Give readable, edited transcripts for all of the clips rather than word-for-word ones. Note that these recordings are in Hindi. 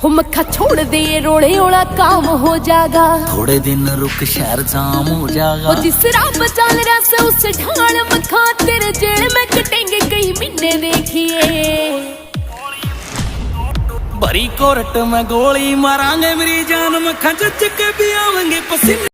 हो मक्खा छोड़ दे रोड़े ओला काम हो जाएगा, थोड़े दिन रुक शहर जाम हो जाएगा। जिस राह पर चल रहा से उस ढाल मखा तेरे जेल में कटेंगे कई महीने देखिए। भरी कोर्ट में गोली मारांगे मेरी जान मक्खा चच के भी आवेंगे पसीने।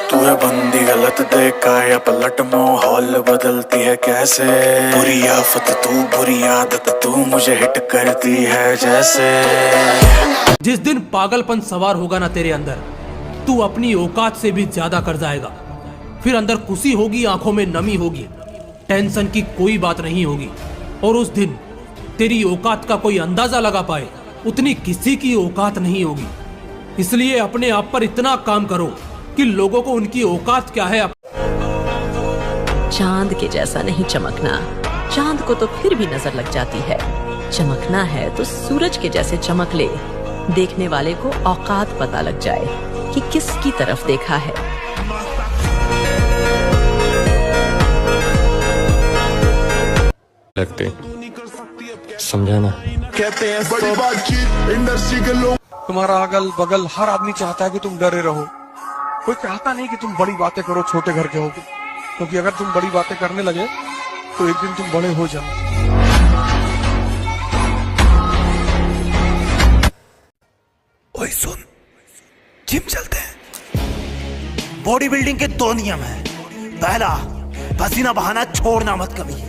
तू है बंदी गलत देखा या पलट माहौल बदलती है कैसे। बुरी आफत तू बुरी आदत तू मुझे हिट करती है जैसे। जिस दिन पागलपन सवार होगा ना तेरे अंदर, तू अपनी औकात से भी ज्यादा कर जाएगा। फिर अंदर खुशी होगी, आंखों में नमी होगी, टेंशन की कोई बात नहीं होगी। और उस दिन तेरी औकात का कोई अंदाजा लगा पाए उतनी किसी की औकात नहीं होगी। इसलिए अपने आप पर इतना काम करो कि लोगों को उनकी औकात क्या है। चांद के जैसा नहीं चमकना, चांद को तो फिर भी नजर लग जाती है। चमकना है तो सूरज के जैसे चमक ले, देखने वाले को औकात पता लग जाए कि किसकी तरफ देखा है। लगते समझा ना। कहते हैं बड़ी बातचीत इंडस्ट्री के लोग। तुम्हारा अगल बगल हर आदमी चाहता है कि तुम डरे रहो। कोई चाहता नहीं कि तुम बड़ी बातें करो, छोटे घर के हो, क्योंकि अगर तुम बड़ी बातें करने लगे तो एक दिन तुम बड़े हो जाओ। ओए सुन, जिम चलते हैं। बॉडी बिल्डिंग के 2 नियम हैं। पहला, पसीना बहाना छोड़ना मत कभी,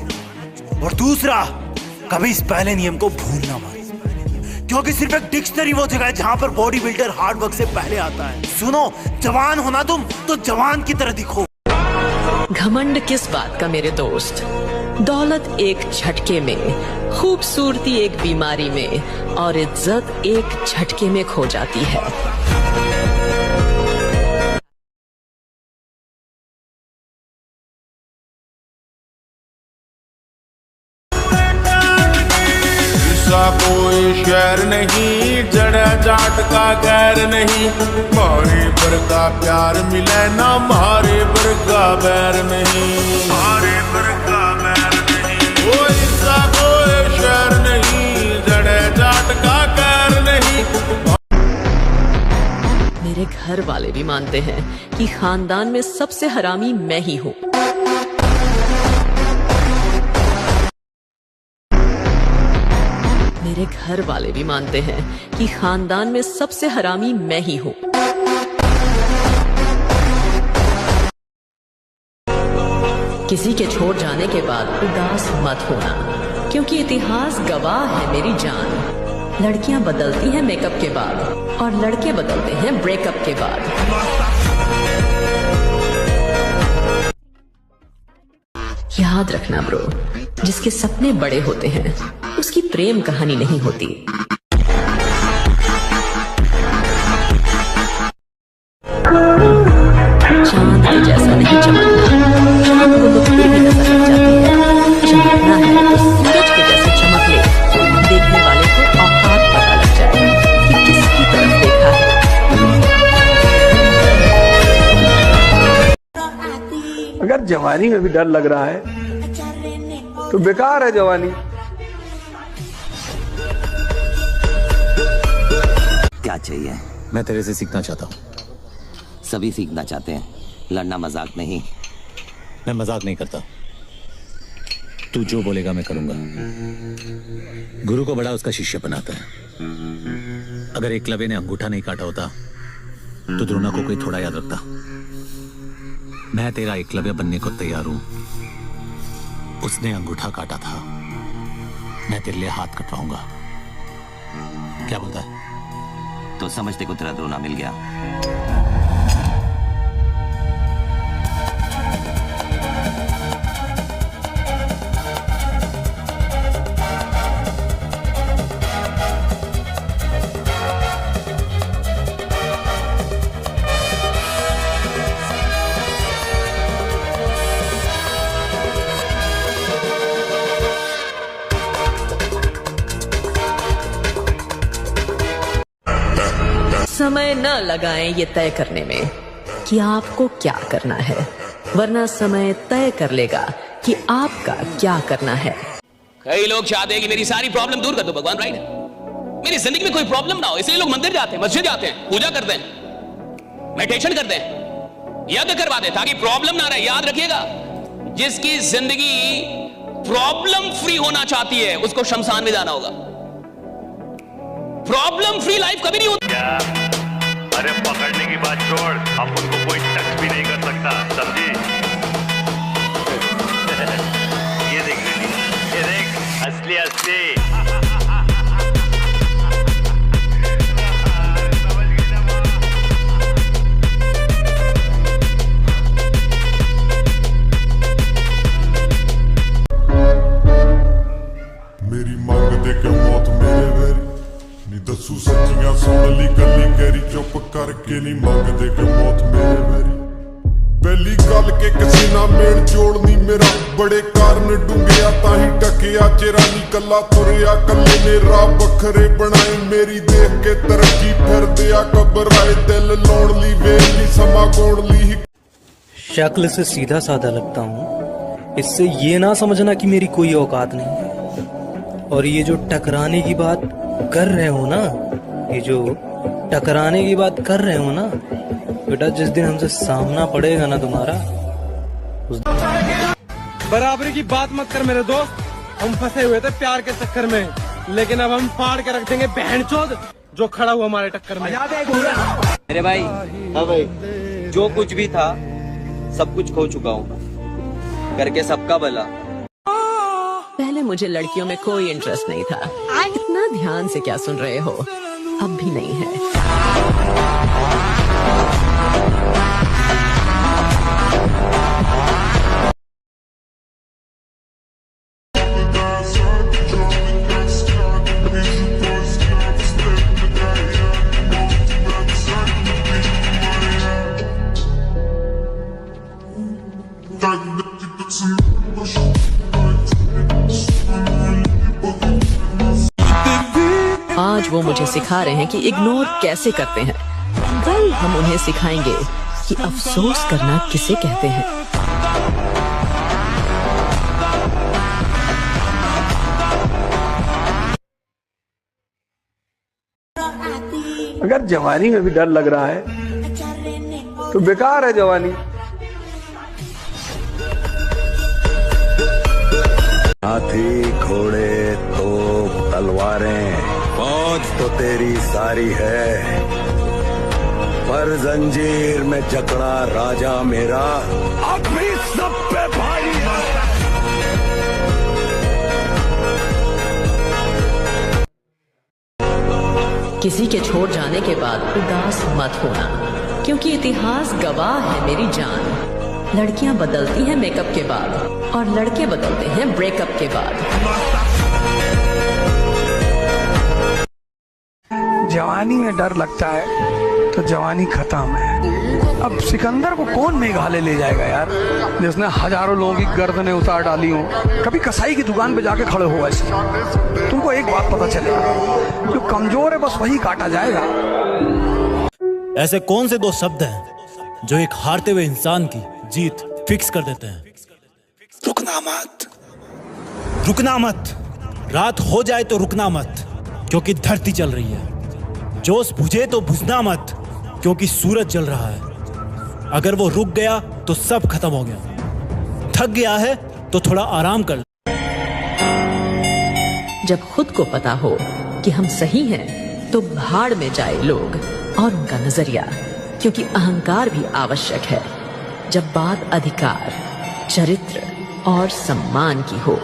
और दूसरा, कभी इस पहले नियम को भूलना मत, क्योंकि सिर्फ एक डिक्शनरी वो जगह है जहां पर बॉडी बिल्डर हार्ड वर्क से पहले आता है। सुनो, जवान होना तुम तो जवान की तरह दिखो। घमंड किस बात का मेरे दोस्त, दौलत एक झटके में, खूबसूरती एक बीमारी में, और इज्जत एक झटके में खो जाती है। कोई शहर नहीं, जड़ा जाट का गैर नहीं, मारे पर का प्यार मिले ना मारे पर का बैर नहीं, मारे पर का बैर नहीं। कोई सा कोई शहर नहीं, जड़ा जाट का गैर नहीं। मेरे घर वाले भी मानते हैं कि खानदान में सबसे हरामी मैं ही हूँ। मेरे घर वाले भी मानते हैं कि खानदान में सबसे हरामी मैं ही हूँ। किसी के छोड़ जाने के बाद उदास मत होना, क्योंकि इतिहास गवाह है मेरी जान। लड़कियां बदलती हैं मेकअप के बाद, और लड़के बदलते हैं ब्रेकअप के बाद। याद रखना ब्रो, जिसके सपने बड़े होते हैं उसकी प्रेम कहानी नहीं होती। चांद के जैसा नहीं चमकना, चांद को तो फिर भी नजर लग जाती है। चमकना है तो सूरज के जैसे चमक ले, देखने वाले को औकात पता लग जाए कि किसकी तरफ देखा है। अगर जवानी में भी डर लग रहा है तो बेकार है जवानी। क्या चाहिए? मैं तेरे से सीखना चाहता हूँ। सभी सीखना चाहते हैं, लड़ना मजाक नहीं। मैं मजाक नहीं करता, तू जो बोलेगा मैं करूंगा। गुरु को बड़ा उसका शिष्य बनाता है। अगर एकलव्य ने अंगूठा नहीं काटा होता तो द्रोणा को कोई थोड़ा याद रखता। मैं तेरा एकलव्य बनने को तैयार हूं। उसने अंगूठा काटा था, मैं तेरे लिए हाथ कटवाऊंगा। क्या बोलता है? तो समझते को तेरा द्रोणा मिल गया। समय न लगाएं ये तय करने में कि आपको क्या करना है, वरना समय तय कर लेगा कि आपका क्या करना है। कई लोग चाहते हैं कि मेरी सारी प्रॉब्लम दूर कर दो भगवान, राइट? मेरी जिंदगी में कोई प्रॉब्लम ना हो, इसलिए लोग मंदिर जाते हैं, मस्जिद जाते हैं, पूजा करते हैं, मेडिटेशन करते हैं, यज्ञ करवाते हैं ताकि प्रॉब्लम ना रहे। याद रखिएगा, जिसकी जिंदगी प्रॉब्लम फ्री होना चाहती है उसको शमशान में जाना होगा। प्रॉब्लम फ्री लाइफ कभी नहीं होती। अरे पकड़ने की बात छोड़, अब उनको कोई टच भी नहीं कर सकता, समझी? ये देख असली असली। मेरी मंग दे के मौत मेरे वेरी नी दसू सच्चियां सुन ली गली करी चुप करके नी मंग दे के मौत मेरे वेरी पहली गल के किसी ना मेल जोड़नी मेरा बड़े कारण डूंगिया ताही टकिया चेरा नी कला तुरिया कले ने राह बखरे बनाए मेरी देख के तरक्की फिर दिया घबराए दिल लौड़ ली वेली समा गोड़ ली। शक्ल से सीधा साधा लगता हूँ, इससे ये ना समझना कि मेरी कोई औकात नहीं। और ये जो टकराने की बात कर रहे हो ना, ये जो टकराने की बात कर रहे हो ना बेटा, जिस दिन हमसे सामना पड़ेगा ना तुम्हारा, उस बराबरी की बात मत कर मेरे दोस्त। हम फंसे हुए थे प्यार के चक्कर में, लेकिन अब हम फाड़ के रख देंगे बहनचोद जो खड़ा हुआ हमारे टक्कर में। मेरे भाई, हाँ भाई, जो कुछ भी था सब कुछ खो चुका हूँ, करके सबका भला। पहले मुझे लड़कियों में कोई इंटरेस्ट नहीं था, इतना ध्यान से क्या सुन रहे हो, अब भी नहीं है। आज वो मुझे सिखा रहे हैं कि इग्नोर कैसे करते हैं, कल हम उन्हें सिखाएंगे कि अफसोस करना किसे कहते हैं। अगर जवानी में भी डर लग रहा है तो बेकार है जवानी। हाथी घोड़े तोप तलवारें फौज तो तेरी सारी है, पर जंजीर में जकड़ा राजा मेरा अब भी सब पे भारी है। किसी के छोड़ जाने के बाद उदास मत होना, क्योंकि इतिहास गवाह है मेरी जान। लड़कियां बदलती हैं मेकअप के बाद और लड़के बदलते हैं ब्रेकअप के बाद। जवानी में डर लगता है तो जवानी खत्म है। अब सिकंदर को कौन मेघालय ले जाएगा यार, जिसने हजारों लोगों की गर्दनें उतार डाली हो। कभी कसाई की दुकान पे जाके खड़े हो ऐसे, तुमको एक बात पता चलेगा, जो कमजोर है बस वही काटा जाएगा। ऐसे कौन से दो शब्द हैं जो एक हारते हुए इंसान की जीत फिक्स कर देते हैं? रुकना मत, रुकना मत। रात हो जाए तो रुकना मत, क्योंकि धरती चल रही है। जोश बुझे तो बुझना मत, क्योंकि सूरज जल रहा है। अगर वो रुक गया तो सब खत्म हो गया। थक गया है तो थोड़ा आराम कर। जब खुद को पता हो कि हम सही हैं, तो भाड़ में जाए लोग और उनका नजरिया, क्योंकि अहंकार भी आवश्यक है जब बात अधिकार, चरित्र और सम्मान की हो।